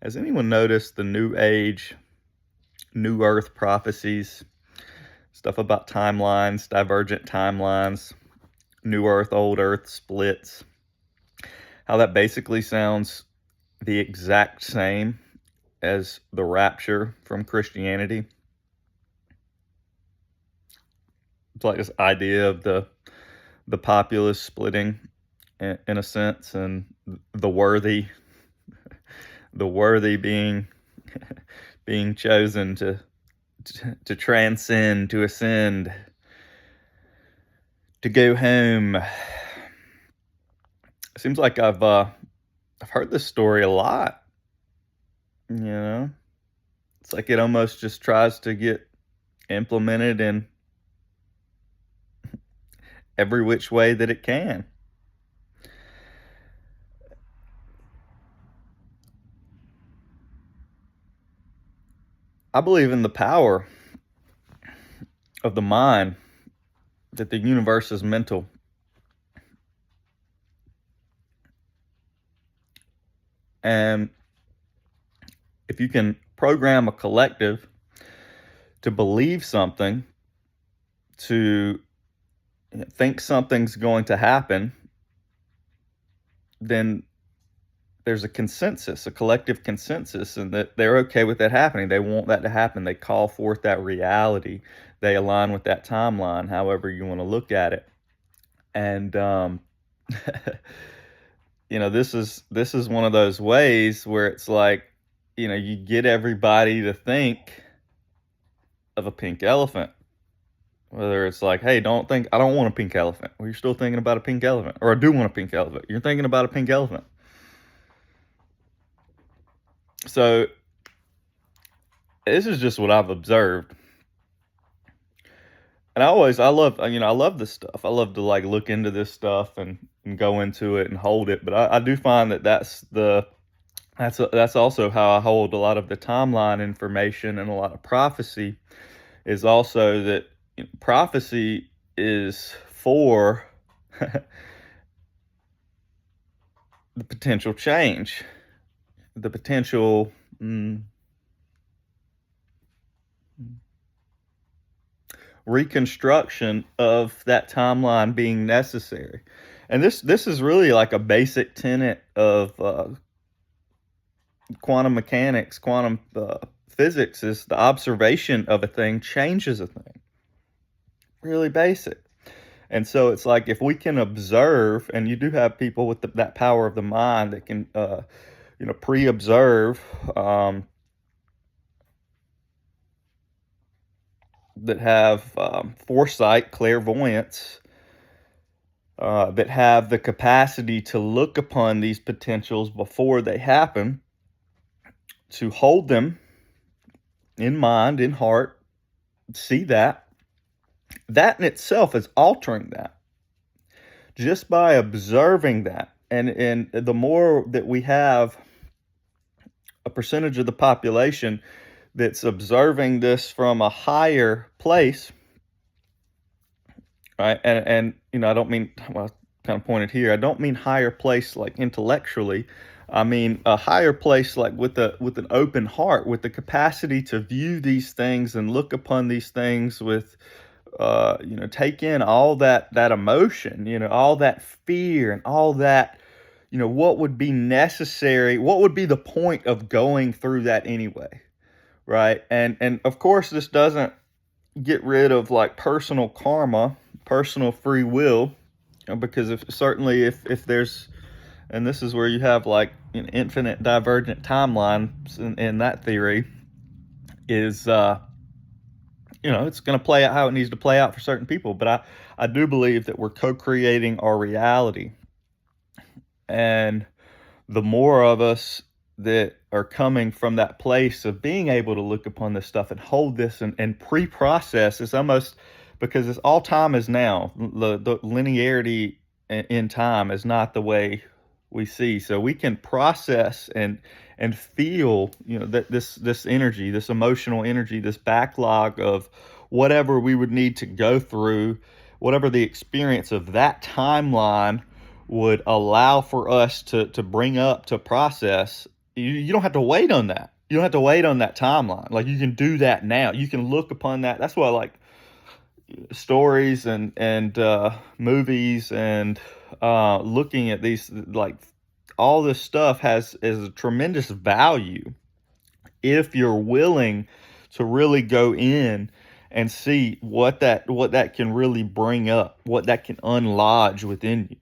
Has anyone noticed the New Age, New Earth prophecies? Stuff about timelines, divergent timelines, New Earth, Old Earth splits. How that basically sounds the exact same as the rapture from Christianity. It's like this idea of the populace splitting in a sense, and the worthy being being chosen to transcend, to ascend, to go home. It seems like I've heard this story a lot. It's like it almost just tries to get implemented in every which way that it can. I believe in the power of the mind, that the universe is mental. And if you can program a collective to believe something, to think something's going to happen, then there's a consensus, a collective consensus, and that they're okay with that happening. They want that to happen. They call forth that reality. They align with that timeline, however you want to look at it. And this is one of those ways where it's like, you get everybody to think of a pink elephant. Whether it's like, hey, I don't want a pink elephant. Well, you're still thinking about a pink elephant. Or I do want a pink elephant. You're thinking about a pink elephant. So this is just what I've observed. And I love this stuff. I love to like look into this stuff and go into it and hold it. But I do find that that's also how I hold a lot of the timeline information, and a lot of prophecy is also that prophecy is for the potential change, the potential reconstruction of that timeline being necessary. And this is really like a basic tenet of quantum mechanics, quantum physics, is the observation of a thing changes a thing. Really basic. And so it's like, if we can observe, and you do have people with that power of the mind that can, pre-observe, that have foresight, clairvoyance, that have the capacity to look upon these potentials before they happen, to hold them in mind, in heart, see that in itself is altering that. Just by observing that, and the more that we have a percentage of the population that's observing this from a higher place, right? And I don't mean, well, I kind of pointed here, I don't mean higher place like intellectually. I mean a higher place like with an open heart, with the capacity to view these things and look upon these things with take in all that emotion, all that fear, and all that, what would be necessary, what would be the point of going through that anyway, right? And of course, this doesn't get rid of like personal karma, personal free will, because if there's, and this is where you have like an infinite divergent timelines in that theory, is it's going to play out how it needs to play out for certain people. But I do believe that we're co-creating our reality. And the more of us that are coming from that place of being able to look upon this stuff and hold this and pre-process, is almost, because it's all time is now. The linearity in time is not the way we see. So we can process and feel, that this energy, this emotional energy, this backlog of whatever we would need to go through, whatever the experience of that timeline would allow for us to bring up, to process, you don't have to wait on that. You don't have to wait on that timeline. Like, you can do that now. You can look upon that. That's why I like stories and movies and looking at these, like, all this stuff has is a tremendous value if you're willing to really go in and see what that can really bring up, what that can unlodge within you.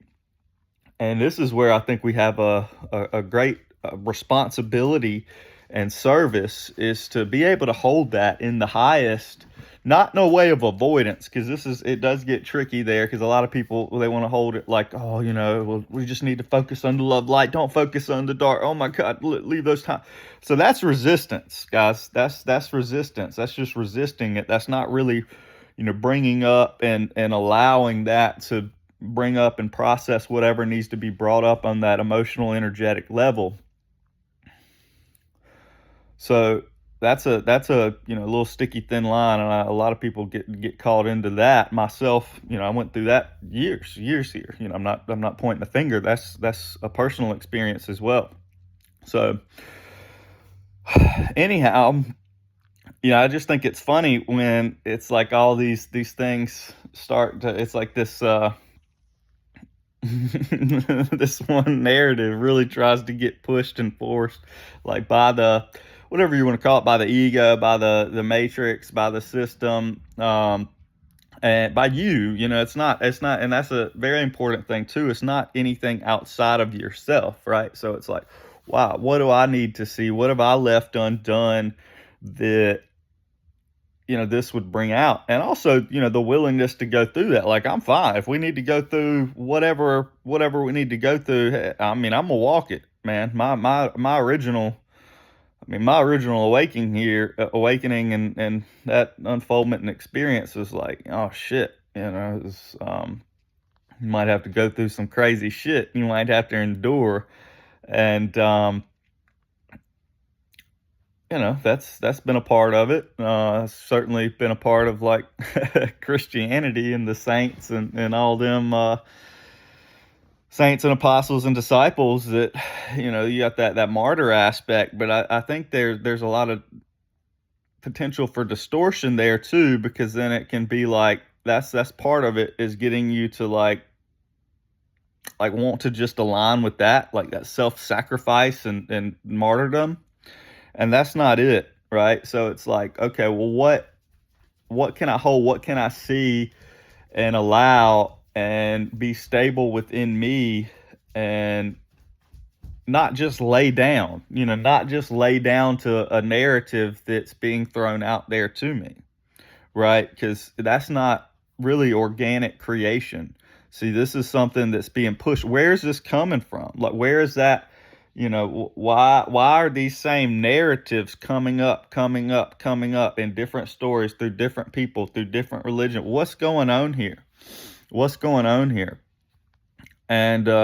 And this is where I think we have a great responsibility and service, is to be able to hold that in the highest, not in a way of avoidance, because it does get tricky there, because a lot of people, they want to hold it like, oh, well, we just need to focus on the love light, don't focus on the dark, oh my God, leave those time. So that's resistance, guys. That's resistance. That's just resisting it. That's not really, bringing up and allowing that to bring up and process whatever needs to be brought up on that emotional, energetic level. So that's a little sticky thin line, and a lot of people get caught into that. Myself, I went through that years here. I'm not pointing the finger. That's a personal experience as well. So anyhow, I just think it's funny when it's like all these things start to. It's like this. This one narrative really tries to get pushed and forced, like, by the, whatever you want to call it, by the ego, by the matrix, by the system, and by you. It's not, and that's a very important thing too. It's not anything outside of yourself, right? So it's like, wow, what do I need to see? What have I left undone that this would bring out? And also, the willingness to go through that. Like, I'm fine if we need to go through whatever we need to go through. I'm gonna walk it, man. My original awakening and that unfoldment and experience was like, oh shit, you might have to go through some crazy shit. You might have to endure, and that's been a part of it. Certainly been a part of, like, Christianity and the saints and all them saints and apostles and disciples, that you got that martyr aspect. But I think there's a lot of potential for distortion there too, because then it can be like that's part of it, is getting you to like want to just align with that, like that self-sacrifice and martyrdom. And that's not it, right? So it's like, okay, well, what can I hold? What can I see and allow and be stable within me, and not just lay down, not just lay down to a narrative that's being thrown out there to me, right? Because that's not really organic creation. See, this is something that's being pushed. Where is this coming from? Like, where is that? Why are these same narratives coming up in different stories, through different people, through different religion? What's going on here? And you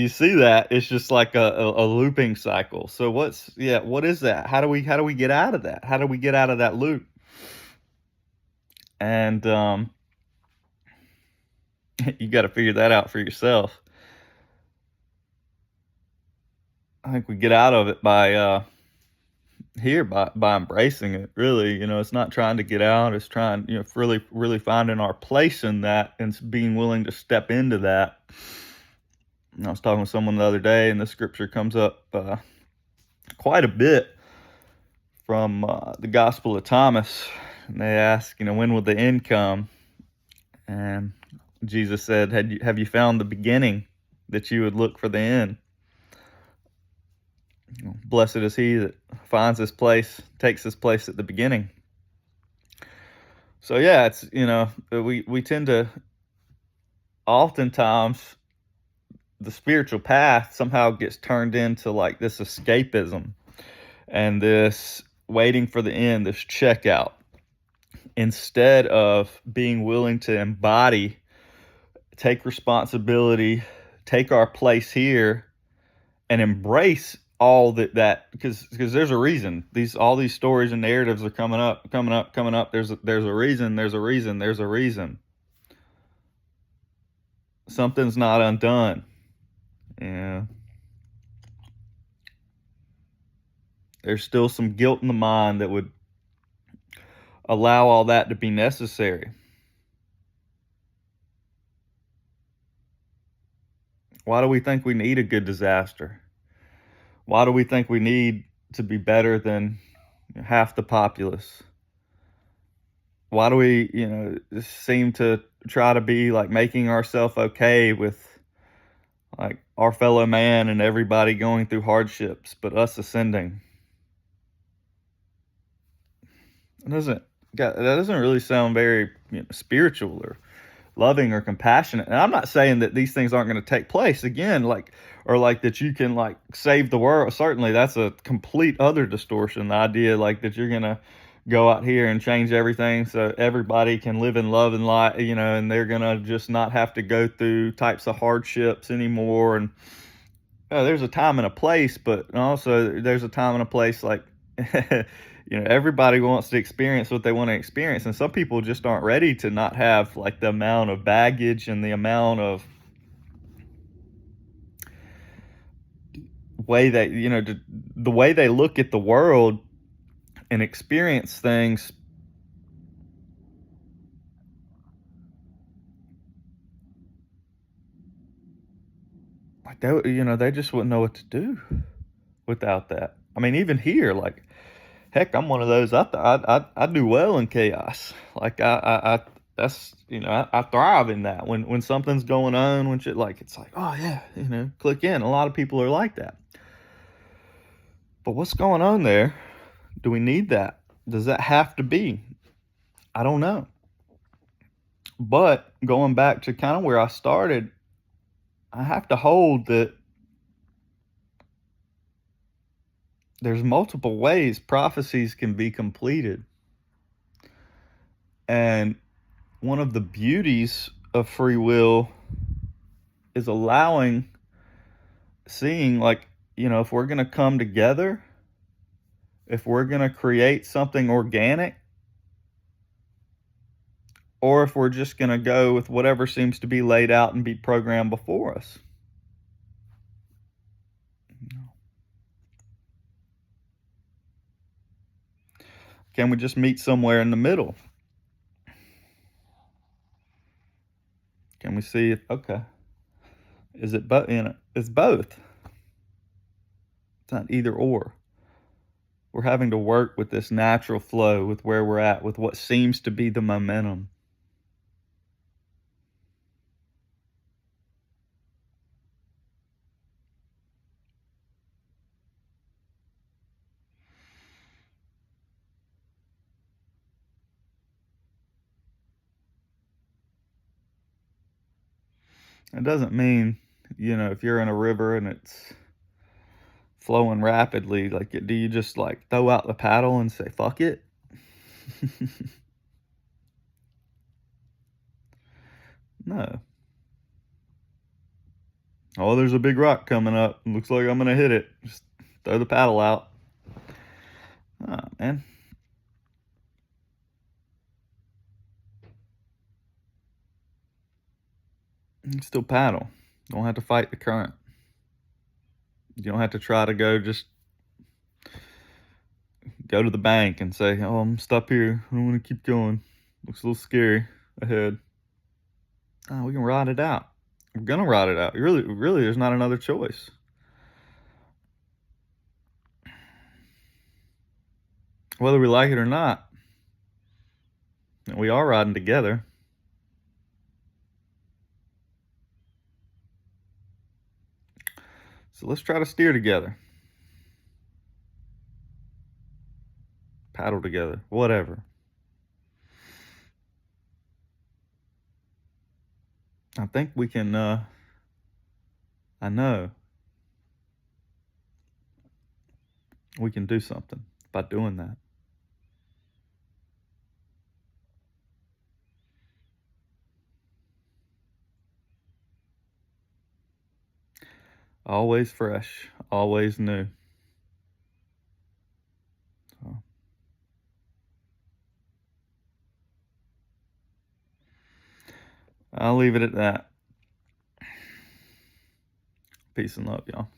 see that it's just like a looping cycle. So what is that? How do we get out of that? How do we get out of that loop? And you got to figure that out for yourself. I think we get out of it by embracing it. Really, it's not trying to get out. It's trying, really finding our place in that and being willing to step into that. I was talking with someone the other day, and the scripture comes up quite a bit from the Gospel of Thomas. And they ask, when will the end come? And Jesus said, have you found the beginning, that you would look for the end? Blessed is he that finds his place, takes his place at the beginning. So yeah, it's, we tend to, oftentimes, the spiritual path somehow gets turned into like this escapism and this waiting for the end, this checkout, instead of being willing to embody, take responsibility, take our place here, and embrace all that because there's a reason all these stories and narratives are coming up. There's a reason. Something's not undone. Yeah. There's still some guilt in the mind that would allow all that to be necessary. Why do we think we need a good disaster? Why do we think we need to be better than half the populace? Why do we, seem to try to be like making ourselves okay with like our fellow man and everybody going through hardships, but us ascending? It doesn't that doesn't really sound very spiritual or loving or compassionate. And I'm not saying that these things aren't going to take place again, like or like that you can like save the world. Certainly, that's a complete other distortion. The idea like that you're gonna go out here and change everything so everybody can live in love and light, and they're gonna just not have to go through types of hardships anymore. And there's a time and a place, but also there's a time and a place like everybody wants to experience what they want to experience, and some people just aren't ready to not have like the amount of baggage and the amount of way that the way they look at the world and experience things. Like they just wouldn't know what to do without that. I mean, even here, like, heck, I'm one of those. I do well in chaos. Like I that's I thrive in that. When something's going on, when shit like it's like, oh yeah, click in. A lot of people are like that. But what's going on there? Do we need that? Does that have to be? I don't know. But going back to kind of where I started, I have to hold that there's multiple ways prophecies can be completed. And one of the beauties of free will is allowing, seeing, like, if we're going to come together, if we're going to create something organic, or if we're just going to go with whatever seems to be laid out and be programmed before us. Can we just meet somewhere in the middle? Can we see if, okay, is it both? It's both. It's not either or. We're having to work with this natural flow, with where we're at, with what seems to be the momentum. It doesn't mean, if you're in a river and it's flowing rapidly, like, do you just like throw out the paddle and say, fuck it? No. Oh, there's a big rock coming up. Looks like I'm going to hit it. Just throw the paddle out. Oh, man. You can still paddle. Don't have to fight the current. You don't have to try to just go to the bank and say, oh, I'm stop here. I don't want to keep going. Looks a little scary ahead. Oh, we can ride it out. We're going to ride it out. Really, there's not another choice. Whether we like it or not, we are riding together. So let's try to steer together. Paddle together. Whatever. I think we can, I know we can do something by doing that. Always fresh, always new. So, I'll leave it at that. Peace and love, y'all.